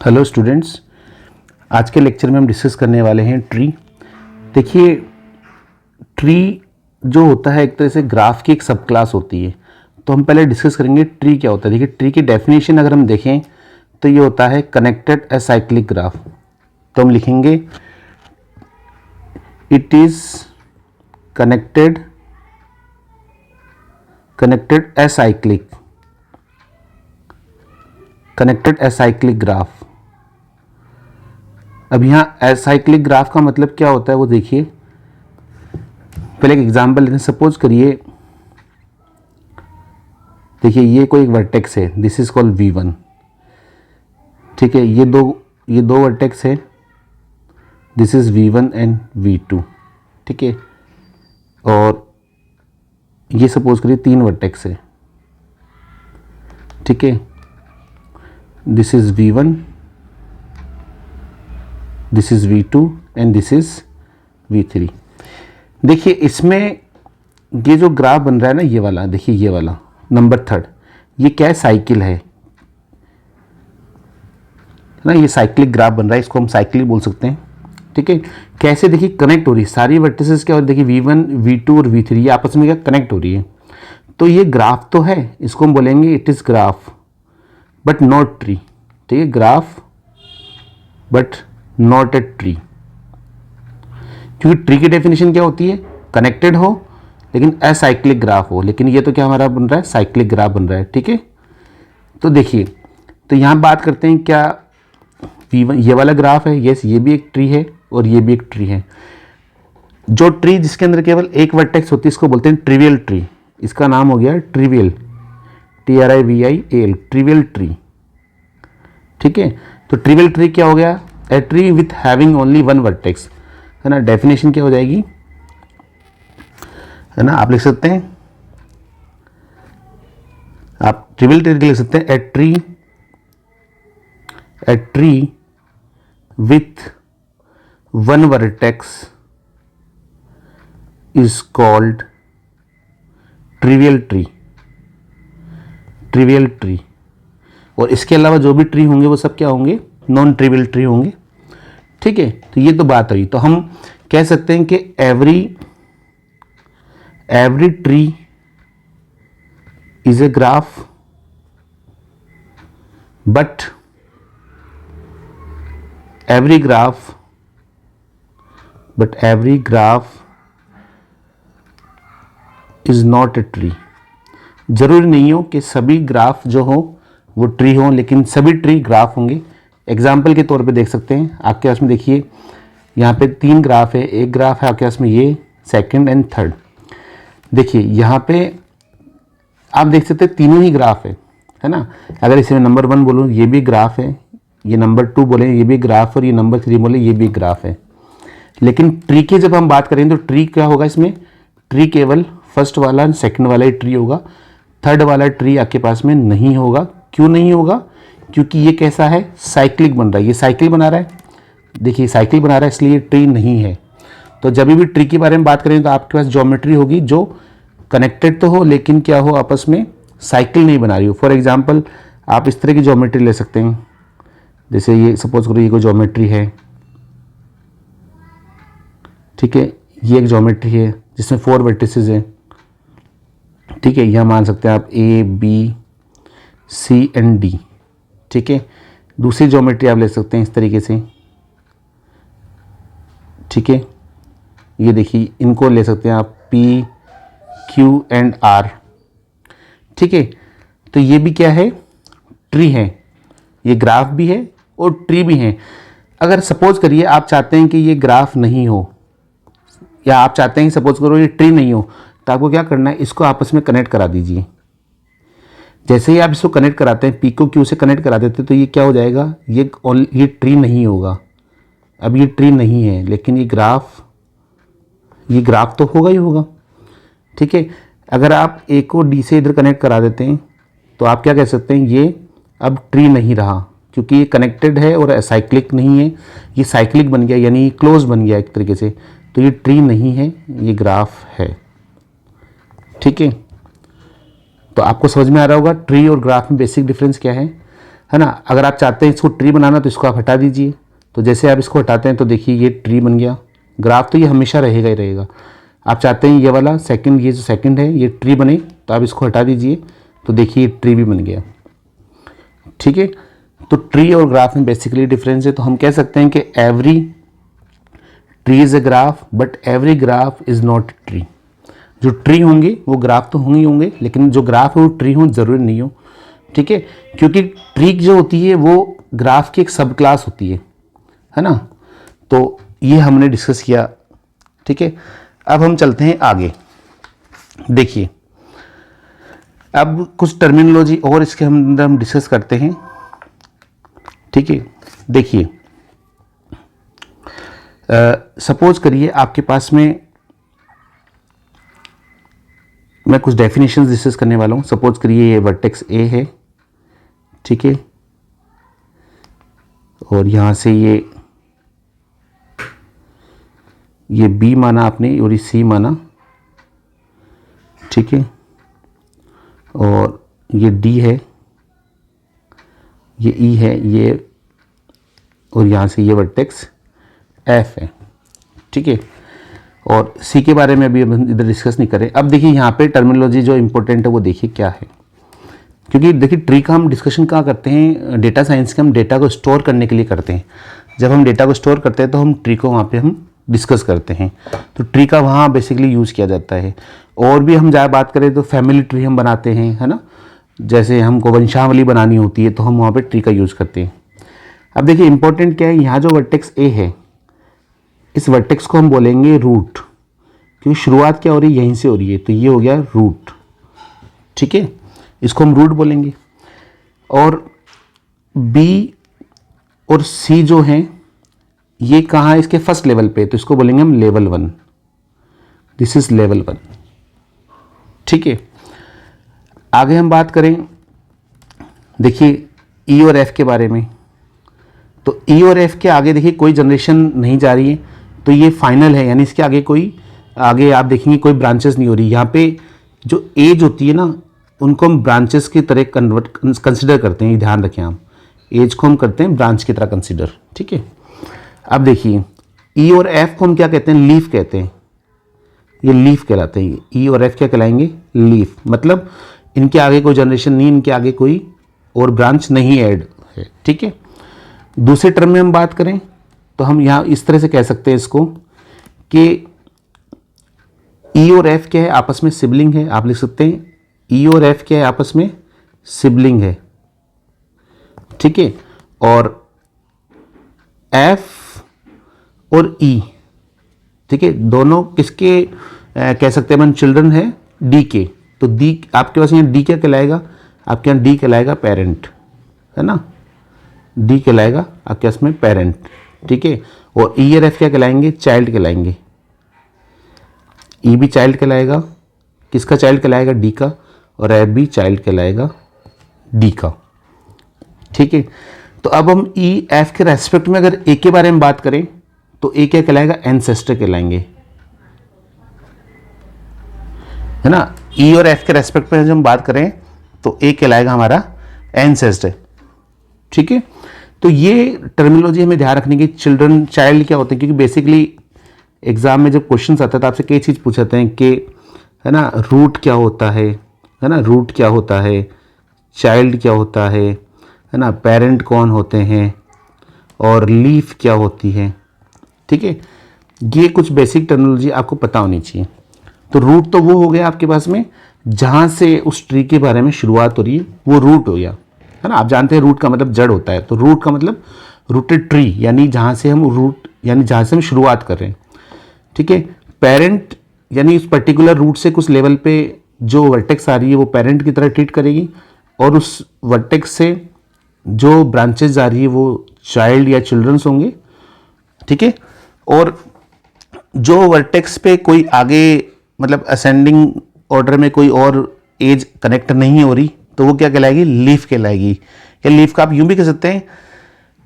Hello students, आज के lecture में हम डिस्कस करने वाले हैं ट्री। देखिए, ट्री जो होता है एक तरह से ग्राफ की एक सब क्लास होती है। तो हम पहले डिस्कस करेंगे ट्री क्या होता है। देखिए, ट्री की डेफिनेशन अगर हम देखें तो ये होता है कनेक्टेड असाइक्लिक ग्राफ। तो हम लिखेंगे it is connected acyclic graph. अब यहाँ असाइक्लिक ग्राफ का मतलब क्या होता है वो देखिए। पहले एक एग्जांपल लेते हैं। सपोज करिए, देखिए ये कोई एक वर्टेक्स है, दिस इज कॉल्ड V1। ठीक है, ये दो वर्टेक्स है, this is V1 and V2। ठीक है, और ये सपोज करिए 3 वर्टेक्स है। ठीक है, this is V1, this is V2 and this is V3। देखिए, इसमें ये जो ग्राफ बन रहा है ना, ये वाला देखिए, ये वाला नंबर 3, ये क्या है? साइकिल है ना, ये साइक्लिक ग्राफ बन रहा है, इसको हम साइक्लिक बोल सकते हैं। ठीक है, कैसे? देखिए कनेक्ट हो रही है सारी वर्टिसेस क्या हो रही है। देखिए V1, V2 और V3 ये आपस में क्या कनेक्ट हो रही है। तो ये ग्राफ तो है, इसको हम बोलेंगे it is graph but not tree. ठीक है, graph but not a tree, क्योंकि ट्री की डेफिनेशन क्या होती है? कनेक्टेड हो लेकिन असाइक्लिक ग्राफ हो। लेकिन ये तो क्या हमारा बन रहा है? साइक्लिक ग्राफ बन रहा है। ठीक है, तो देखिए, तो यहाँ बात करते हैं क्या V1 ये वाला ग्राफ है, यस ये भी एक ट्री है और ये भी एक ट्री है। जो ट्री जिसके अंदर केवल एक वर्टेक्स होती है इसको बोलते हैं ट्रिवियल ट्री। इसका नाम हो गया ट्रिवियल, TRIVIAL, ट्रिवियल ट्री। ठीक है, तो ट्रिवियल ट्री क्या हो गया? A tree with having only one vertex, है ना। डेफिनेशन क्या हो जाएगी, है ना, आप लिख सकते हैं, आप ट्रिवियल ट्री लिख सकते हैं a tree with one vertex is called trivial tree. और इसके अलावा जो भी ट्री होंगे वो सब क्या होंगे? नॉन ट्रिवियल ट्री होंगे। ठीक है, तो ये तो बात हुई। तो हम कह सकते हैं कि every tree is a graph but every graph is not a tree. जरूरी नहीं हो कि सभी ग्राफ जो हो वो ट्री हो, लेकिन सभी ट्री ग्राफ होंगे। एग्जाम्पल के तौर पे देख सकते हैं, आपके पास में देखिए यहाँ पे 3 ग्राफ है। एक ग्राफ है आपके पास में ये, सेकंड एंड थर्ड। देखिए यहाँ पे आप देख सकते हैं तीनों ही ग्राफ है ना। अगर इसे मैं नंबर 1 बोलूँ ये भी ग्राफ है, ये नंबर 2 बोले ये भी ग्राफ, और ये नंबर 3 बोले ये भी ग्राफ है। लेकिन ट्री की जब हम बात करें तो ट्री क्या होगा इसमें? ट्री केवल फर्स्ट वाला सेकंड वाला ही ट्री होगा, थर्ड वाला ट्री आपके पास में नहीं होगा। क्यों नहीं होगा? क्योंकि ये कैसा है? साइक्लिक बन रहा है, ये साइकिल बना रहा है। देखिए साइकिल बना रहा है, इसलिए ट्री नहीं है। तो जब भी ट्री के बारे में बात करें तो आपके पास ज्योमेट्री होगी जो कनेक्टेड तो हो लेकिन क्या हो, आपस में साइकिल नहीं बना रही हो। फॉर एग्जाम्पल आप इस तरह की ज्योमेट्री ले सकते हैं, जैसे ये सपोज करो ये कोई ज्योमेट्री है। ठीक है, ये एक ज्योमेट्री है जिसमें 4 वर्टिसेस हैं। ठीक है, यह मान सकते हैं आप A, B, C and D। ठीक है, दूसरी ज्योमेट्री आप ले सकते हैं इस तरीके से। ठीक है, ये देखिए इनको ले सकते हैं आप P, Q एंड R। ठीक है, तो ये भी क्या है? ट्री है, ये ग्राफ भी है और ट्री भी है। अगर सपोज करिए आप चाहते हैं कि ये ग्राफ नहीं हो, या आप चाहते हैं सपोज करो ये ट्री नहीं हो, तो आपको क्या करना है? इसको आपस में कनेक्ट करा दीजिए। जैसे ही आप इसको कनेक्ट कराते हैं, पी को क्यू से कनेक्ट करा देते हैं, तो ये क्या हो जाएगा? ये ट्री नहीं होगा। अब ये ट्री नहीं है लेकिन ये ग्राफ तो होगा ही होगा। ठीक है, अगर आप ए को डी से इधर कनेक्ट करा देते हैं तो आप क्या कह सकते हैं? ये अब ट्री नहीं रहा, क्योंकि ये कनेक्टेड है और साइक्लिक नहीं है, ये साइक्लिक बन गया, यानी क्लोज बन गया एक तरीके से। तो ये ट्री नहीं है, ये ग्राफ है। ठीक है, तो आपको समझ में आ रहा होगा ट्री और ग्राफ में बेसिक डिफरेंस क्या है। है ना। अगर आप चाहते हैं इसको ट्री बनाना तो इसको आप हटा दीजिए, तो जैसे आप इसको हटाते हैं तो देखिए ये ट्री बन गया। ग्राफ तो ये हमेशा रहेगा ही रहेगा। आप चाहते हैं ये वाला सेकंड, ये जो सेकंड है ये ट्री बने, तो आप इसको हटा दीजिए तो देखिए ट्री भी बन गया। ठीक है, तो ट्री और ग्राफ में बेसिकली डिफरेंस है। तो हम कह सकते हैं कि every tree is a graph but every graph is not tree. जो ट्री होंगे वो ग्राफ तो होंगे ही होंगे, लेकिन जो ग्राफ है वो ट्री हो ज़रूरी नहीं हो। ठीक है, क्योंकि ट्री जो होती है वो ग्राफ की एक सब क्लास होती है ना। तो ये हमने डिस्कस किया। ठीक है, अब हम चलते हैं आगे। देखिए अब कुछ टर्मिनोलॉजी और इसके अंदर हम डिस्कस करते हैं। ठीक है, देखिए सपोज करिए आपके पास में मैं कुछ डेफिनेशंस डिस्कस करने वाला हूँ। सपोज करिए ये वर्टेक्स ए है, ठीक है, और यहाँ से ये बी माना आपने और ये सी माना, ठीक है, और ये डी है, ये ई है, ये, और यहाँ से ये वर्टेक्स एफ है। ठीक है, और सी के बारे में अभी इधर डिस्कस नहीं करें। अब देखिए यहाँ पे टर्मिनोलॉजी जो इंपॉर्टेंट है वो देखिए क्या है, क्योंकि देखिए ट्री का हम डिस्कशन कहाँ करते हैं, डेटा साइंस के हम डेटा को स्टोर करने के लिए करते हैं। जब हम डेटा को स्टोर करते हैं तो हम ट्री को वहाँ पे हम डिस्कस करते हैं, तो ट्री का वहाँ बेसिकली यूज़ किया जाता है। और भी हम ज़्यादा बात करें तो फैमिली ट्री हम बनाते हैं, है ना, जैसे हमको वंशावली बनानी होती है तो हम वहाँ पर ट्री का यूज़ करते हैं। अब देखिए इंपॉर्टेंट क्या है, यहाँ जो वर्टेक्स ए है इस वर्टेक्स को हम बोलेंगे रूट, क्योंकि शुरुआत क्या हो रही है, यहीं से हो रही है, तो ये हो गया रूट। ठीक है, इसको हम रूट बोलेंगे। और बी और सी जो हैं ये कहाँ है, इसके फर्स्ट लेवल पे, तो इसको बोलेंगे हम लेवल 1, दिस इज लेवल 1। ठीक है, आगे हम बात करें, देखिए ई और एफ के बारे में। तो ई और एफ के आगे देखिए कोई जनरेशन नहीं जा रही है, तो ये फाइनल है, यानी इसके आगे कोई, आगे आप देखेंगे कोई ब्रांचेस नहीं हो रही। यहाँ पे जो एज होती है ना उनको हम ब्रांचेस की तरह कंसिडर करते हैं, ध्यान रखें आप, एज को हम करते हैं ब्रांच की तरह कंसिडर। ठीक है, अब देखिए ई और एफ को हम क्या कहते हैं, लीफ कहते हैं, ये लीफ कहलाते हैं। ई और एफ क्या कहलाएंगे, लीफ, मतलब इनके आगे कोई जनरेशन नहीं, इनके आगे कोई और ब्रांच नहीं ऐड है। ठीक है, दूसरे टर्म में हम बात करें तो हम यहाँ इस तरह से कह सकते हैं इसको कि ई और एफ क्या है, आपस में सिबलिंग है। आप लिख सकते हैं ई और एफ क्या है, आपस में सिबलिंग है। ठीक है, और एफ और ई, ठीक है, दोनों किसके कह सकते हैं, मन चिल्ड्रन है डी के। तो डी आपके पास यहाँ डी क्या कहलाएगा, आपके यहाँ डी कहलाएगा पेरेंट, है ना, डी कहलाएगा आपके पास में पेरेंट। ठीक है, और ई और एफ क्या कहलाएंगे, चाइल्ड कहलाएंगे। ई भी चाइल्ड कहलाएगा, किसका चाइल्ड कहलाएगा, डी का, और एफ भी चाइल्ड कहलाएगा डी का। ठीक है, तो अब हम ई एफ के रेस्पेक्ट में अगर ए के बारे में बात करें तो ए क्या कहलाएगा, एंसेस्टर कहलाएंगे, है ना। ई और एफ के रेस्पेक्ट में जब हम बात करें तो ए कहलाएगा हमारा एंसेस्टर। ठीक है, तो ये टर्मिनोलॉजी हमें ध्यान रखने की, चिल्ड्रन चाइल्ड क्या होते हैं, क्योंकि बेसिकली एग्जाम में जब क्वेश्चन आता है तो आपसे कई चीज़ पूछते हैं कि, है ना, रूट क्या होता है ना, रूट क्या होता है, चाइल्ड क्या होता है ना, पेरेंट कौन होते हैं, और लीफ क्या होती है। ठीक है, ये कुछ बेसिक टर्मिनोलॉजी आपको पता होनी चाहिए। तो रूट तो वो हो गया आपके पास में जहाँ से उस ट्री के बारे में शुरुआत हो रही है, वो रूट हो गया, है ना। आप जानते हैं रूट का मतलब जड़ होता है, तो रूट का मतलब रूटेड ट्री, यानी जहाँ से हम रूट, यानी जहाँ से हम शुरुआत कर रहे हैं। ठीक है, पेरेंट यानी उस पर्टिकुलर रूट से कुछ लेवल पे जो वर्टेक्स आ रही है वो पेरेंट की तरह ट्रीट करेगी, और उस वर्टेक्स से जो ब्रांचेस आ रही है वो चाइल्ड या चिल्ड्रंस होंगे। ठीक है, और जो वर्टेक्स पे कोई आगे मतलब असेंडिंग ऑर्डर में कोई और एज कनेक्ट नहीं हो रही तो वो क्या कहलाएगी, लीफ कहलाएगी। या लीफ का आप यूं भी कह सकते हैं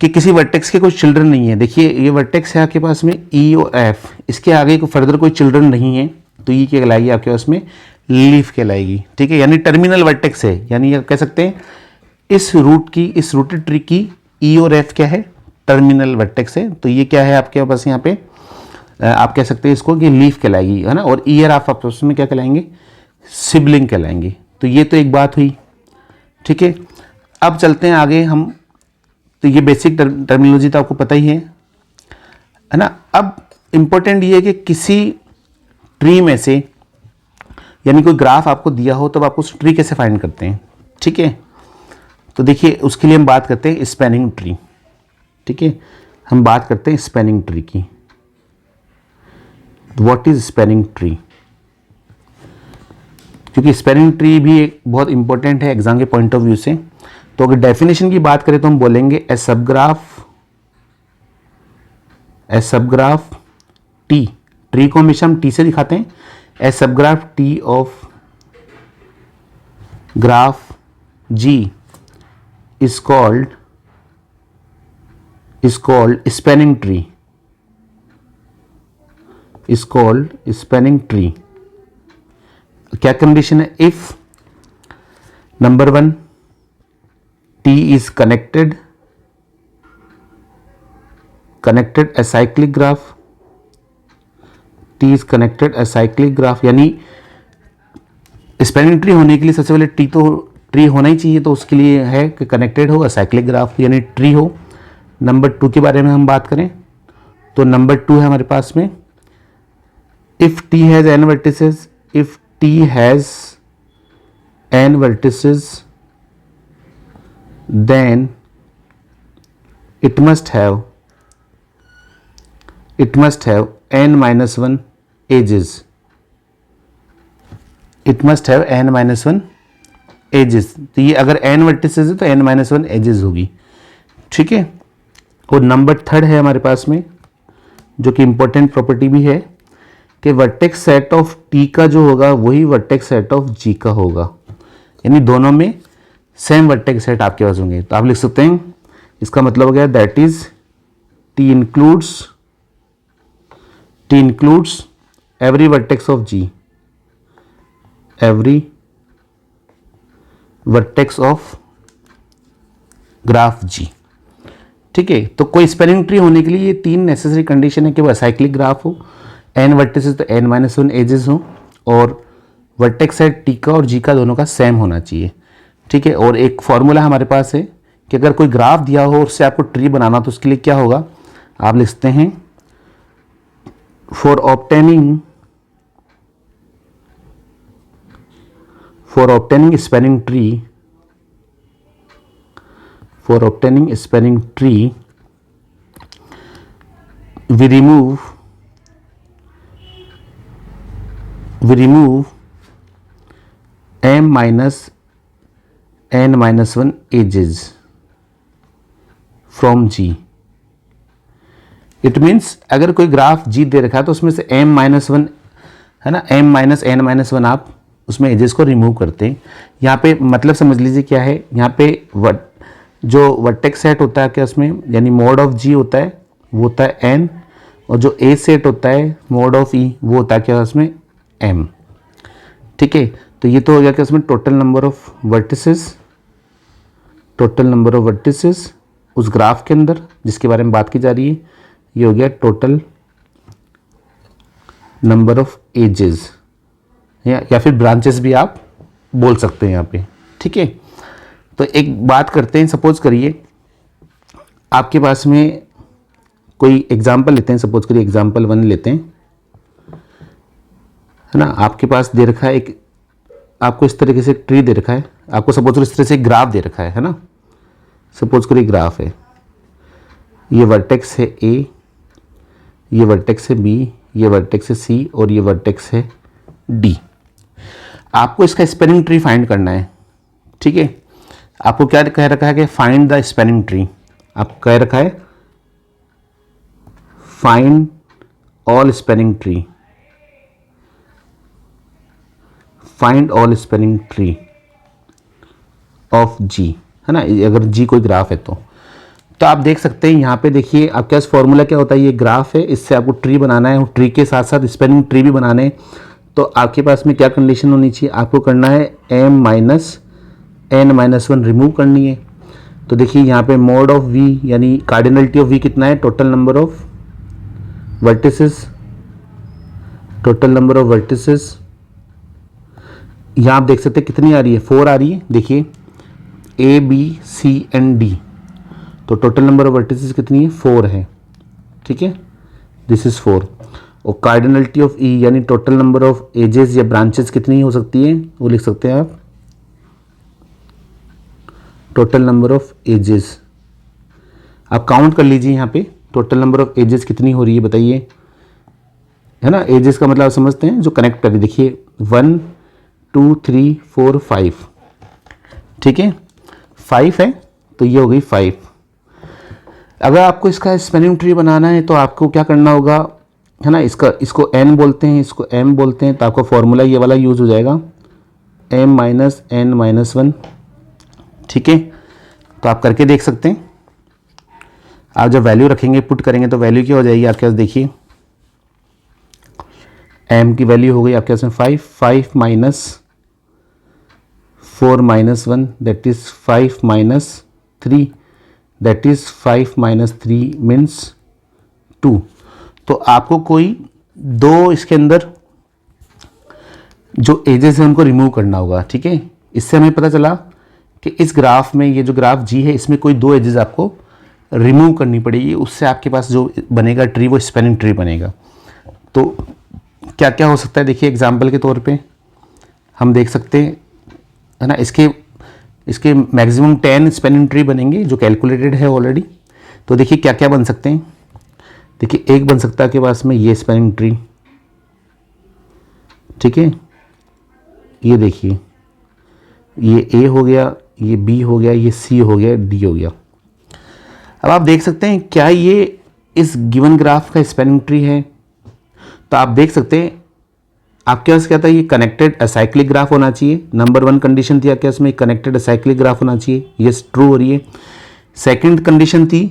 कि किसी वर्टेक्स के कोई चिल्ड्रन नहीं है। देखिए ये वर्टेक्स है आपके पास में ई और एफ, इसके आगे को फर्दर कोई चिल्ड्रन नहीं है, तो ये क्या कहलाएगी आपके पास में, लीफ कहलाएगी। ठीक है, यानी टर्मिनल वर्टेक्स है, यानी ये कह सकते हैं इस रूटेड ट्री की ई और एफ क्या है, टर्मिनल वर्टेक्स है। तो ये क्या है आपके पास यहाँ पे, आप कह सकते हैं इसको कि लीफ कहलाएगी, है ना। और ईयर आप आपस में क्या कहलाएंगे, सिबलिंग कहलाएंगे। तो ये तो एक बात हुई, ठीक है। अब चलते हैं आगे हम, तो ये बेसिक टर्मिनोलॉजी तो आपको पता ही है ना। अब इम्पोर्टेंट ये है कि किसी ट्री में से, यानी कोई ग्राफ आपको दिया हो तब आप उस ट्री कैसे फाइंड करते हैं, ठीक है। तो देखिए उसके लिए हम बात करते हैं स्पैनिंग ट्री, ठीक है। हम बात करते हैं स्पैनिंग ट्री की। व्हाट इज स्पैनिंग ट्री, क्योंकि स्पैनिंग ट्री भी एक बहुत इंपॉर्टेंट है एग्जाम के पॉइंट ऑफ व्यू से। तो अगर डेफिनेशन की बात करें तो हम बोलेंगे ए सबग्राफ टी, ट्री को हमेशा हम टी से दिखाते हैं। A subgraph T of graph G is called spanning tree, is called spanning tree। क्या कंडीशन है, if number 1 T is connected acyclic graph, T is connected acyclic graph, यानी spanning tree होने के लिए सबसे पहले T तो ट्री होना ही चाहिए, तो उसके लिए है कि कनेक्टेड हो, साइक्लिक ग्राफ यानी ट्री हो। नंबर 2 के बारे में हम बात करें तो नंबर 2 है हमारे पास में, if T has n vertices, if T has n vertices then it must have n-1 edges, it must have n-1 edges. तो ये अगर n वर्टिसेस है तो n-1 एजेस होगी, ठीक है। और नंबर 3 है हमारे पास में, जो कि इंपॉर्टेंट प्रॉपर्टी भी है, कि वर्टेक्स सेट ऑफ t का जो होगा वही वर्टेक्स सेट ऑफ g का होगा, यानी दोनों में सेम वर्टेक्स सेट आपके पास होंगे। तो आप लिख सकते हैं, इसका मतलब हो गया that is t includes every vertex of g, every vertex of graph जी, ठीक है। तो कोई स्पैनिंग ट्री होने के लिए ये 3 नेसेसरी कंडीशन है कि वो असाइक्लिक ग्राफ हो, n वर्टिसेस तो n-1 एजेस हो, और वर्टेक्स सेट टी का और जी का दोनों का सेम होना चाहिए, ठीक है। और एक फॉर्मूला हमारे पास है कि अगर कोई ग्राफ दिया हो और उससे आपको ट्री बनाना तो उसके लिए क्या होगा, आप लिखते हैं for obtaining spanning tree, we remove m-n-1 edges from G। It means अगर कोई ग्राफ G दे रखा है तो उसमें से m-1 है ना, m-n-1 आप उसमें एजेस को रिमूव करते हैं। यहाँ पे मतलब समझ लीजिए क्या है, यहाँ पे जो वर्टेक्स सेट होता है क्या उसमें, यानी मोड ऑफ जी होता है वो होता है n, और जो ए सेट होता है मोड ऑफ ई वो होता है क्या उसमें m, ठीक है। तो ये तो हो गया क्या उसमें टोटल नंबर ऑफ वर्टिसेस उस ग्राफ के अंदर जिसके बारे में बात की जा रही है, ये हो गया टोटल नंबर ऑफ एजेस, या फिर ब्रांचेस भी आप बोल सकते हैं यहाँ पे, ठीक है। तो एक बात करते हैं, सपोज करिए आपके पास में कोई एग्जांपल लेते हैं, सपोज करिए एग्जांपल 1 लेते हैं, है ना। आपके पास दे रखा है एक, आपको इस तरीके से ट्री दे रखा है, आपको सपोज करिए इस तरह से एक ग्राफ दे रखा है ना। सपोज करिए ग्राफ है, ये वर्टेक्स है A, ये वर्टेक्स है B, ये वर्टेक्स है C और ये वर्टेक्स है D। आपको इसका स्पैनिंग ट्री फाइंड करना है, ठीक है। आपको क्या कह रखा है कि फाइंड द स्पैनिंग ट्री, आपको कह रखा है find all spanning tree, find all spanning tree of G, है ना। अगर G कोई ग्राफ है तो आप देख सकते हैं यहाँ पे देखिए आपके पास फॉर्मूला क्या होता है, ये ग्राफ है, इससे आपको ट्री बनाना है, ट्री के साथ साथ स्पैनिंग ट्री भी बनाने हैं। तो आपके पास में क्या कंडीशन होनी चाहिए, आपको करना है n-1 रिमूव करनी है। तो देखिए यहाँ पे मोड ऑफ v यानी कार्डिनलिटी ऑफ v कितना है, total number of vertices, total number of vertices यहाँ आप देख सकते हैं कितनी आ रही है, 4 आ रही है। देखिए A B C and D, तो टोटल नंबर ऑफ वर्टिसेस कितनी है, 4 है, ठीक है, दिस इज 4। और कार्डिनलिटी ऑफ ई यानी टोटल नंबर ऑफ एजेस या ब्रांचेस कितनी हो सकती है, वो लिख सकते हैं आप, टोटल नंबर ऑफ एजेस। आप काउंट कर लीजिए यहाँ पे टोटल नंबर ऑफ एजेस कितनी हो रही है बताइए, है ना। एजेस का मतलब आप समझते हैं, जो कनेक्ट कर रही, देखिए 1 2 3 4 5, ठीक है, 5 है तो ये हो गई 5। अगर आपको इसका स्पेनिंग ट्री बनाना है तो आपको क्या करना होगा, है ना, इसको n बोलते हैं, इसको m बोलते हैं, तो आपका फॉर्मूला ये वाला यूज़ हो जाएगा, m-n-1, ठीक है। तो आप करके देख सकते हैं। आप जब वैल्यू रखेंगे, पुट करेंगे, तो वैल्यू क्या हो जाएगी आपके पास, देखिए m की वैल्यू हो गई आपके पास में 5 minus 4 minus 1 that is 5 minus 3 that is 5 minus 3 means 2। तो आपको कोई दो इसके अंदर जो एजेस हैं उनको रिमूव करना होगा, ठीक है। इससे हमें पता चला कि इस ग्राफ में, ये जो ग्राफ जी है, इसमें कोई दो एजेस आपको रिमूव करनी पड़ेगी, उससे आपके पास जो बनेगा ट्री वो स्पेनिंग ट्री बनेगा। तो क्या क्या हो सकता है, देखिए एग्जाम्पल के तौर पे हम देख सकते हैं, है ना, इसके मैक्सिमम 10 स्पेनिंग ट्री बनेंगे जो कैलकुलेटेड है ऑलरेडी। तो देखिए क्या क्या बन सकते हैं, देखिए एक बन सकता है आपके पास में ये स्पेनिंग ट्री, ठीक है, ये देखिए ये ए हो गया, ये बी हो गया, ये सी हो गया, डी हो गया। अब आप देख सकते हैं क्या ये इस गिवन ग्राफ का स्पेनिंग ट्री है, तो आप देख सकते हैं आपके पास क्या था, ये कनेक्टेड असाइक्लिक ग्राफ होना चाहिए। नंबर 1 कंडीशन थी आपके पास में कनेक्टेड असाइक्लिक ग्राफ होना चाहिए, ये ट्रू हो रही है। सेकंड कंडीशन थी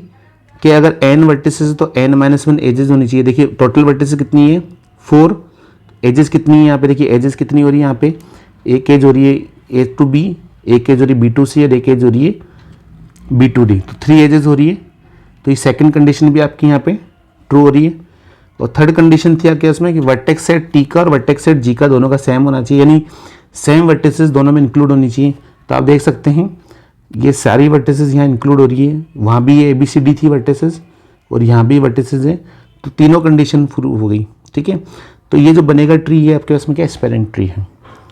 कि अगर n वर्टिसेस तो n-1 एजेस होनी चाहिए। देखिए टोटल वर्टिसेस कितनी है, 4, एजेस कितनी है यहाँ पे, देखिए एजेस कितनी हो रही है यहाँ पे, एक एज हो रही है a to b, एक एज हो रही है b to c और एक एज हो रही है b to d, तो 3 एजेस हो रही है। तो ये सेकंड कंडीशन भी आपकी यहाँ पे ट्रू हो रही है। और थर्ड कंडीशन थी आपके उसमें कि वर्टेक्स सेट टी का और वर्टेक्स सेट जी का दोनों का सेम होना चाहिए, यानी सेम वर्टिसेस दोनों में इंक्लूड होनी चाहिए। तो आप देख सकते हैं ये सारी वर्टिसेस यहाँ इंक्लूड हो रही है, वहाँ भी ये ABCD थी वर्टिसेस और यहाँ भी वर्टिसेस है, तो तीनों कंडीशन प्रूव हो गई, ठीक है। तो ये जो बनेगा ट्री है आपके पास में क्या स्पेनिंग ट्री है।